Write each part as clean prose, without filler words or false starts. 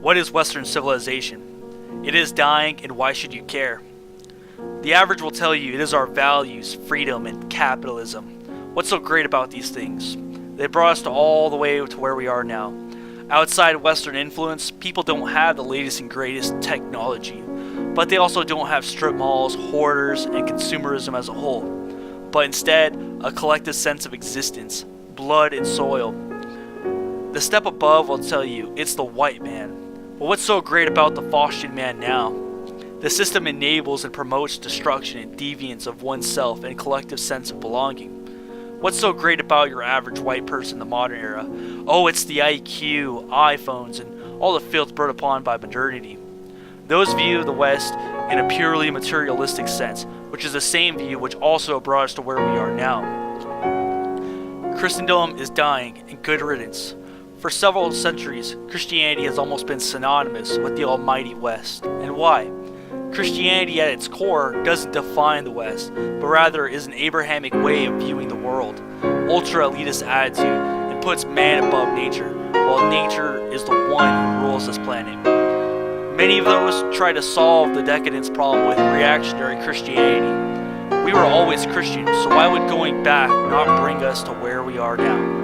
What is Western civilization? It is dying, and why should you care? The average will tell you it is our values, freedom, and capitalism. What's so great about these things? They brought us all the way to where we are now. Outside Western influence, people don't have the latest and greatest technology, but they also don't have strip malls, hoarders, and consumerism as a whole, but instead a collective sense of existence, blood and soil. The step above will tell you it's the white man. But what's so great about the Faustian man now? The system enables and promotes destruction and deviance of oneself and collective sense of belonging. What's so great about your average white person in the modern era? Oh, it's the IQ, iPhones, and all the filth brought upon by modernity. Those view the West in a purely materialistic sense, which is the same view which also brought us to where we are now. Christendom is dying, and good riddance. For several centuries, Christianity has almost been synonymous with the almighty West. And why? Christianity at its core doesn't define the West, but rather is an Abrahamic way of viewing the world, ultra-elitist attitude, and puts man above nature, while nature is the one who rules this planet. Many of those try to solve the decadence problem with reactionary Christianity. We were always Christian, so why would going back not bring us to where we are now?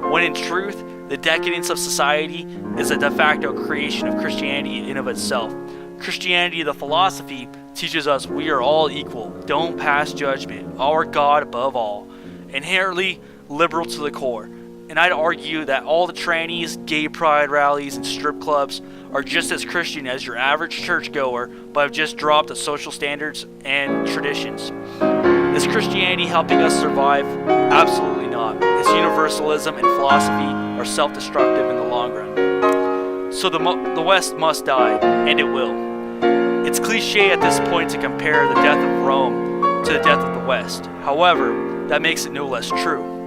When in truth, the decadence of society is a de facto creation of Christianity in and of itself. Christianity, the philosophy, teaches us we are all equal, don't pass judgment, our God above all, inherently liberal to the core. And I'd argue that all the trannies, gay pride rallies, and strip clubs are just as Christian as your average churchgoer, but have just dropped the social standards and traditions. Is Christianity helping us survive? Absolutely not. Its universalism and philosophy are self-destructive in the long run. So the West must die, and it will. It's cliche at this point to compare the death of Rome to the death of the West. However, that makes it no less true.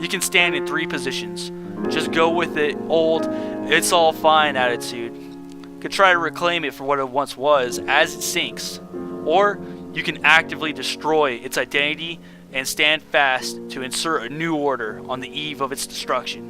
You can stand in three positions. Just go with it, old, it's all fine attitude. You can try to reclaim it for what it once was as it sinks. Or you can actively destroy its identity and stand fast to insert a new order on the eve of its destruction.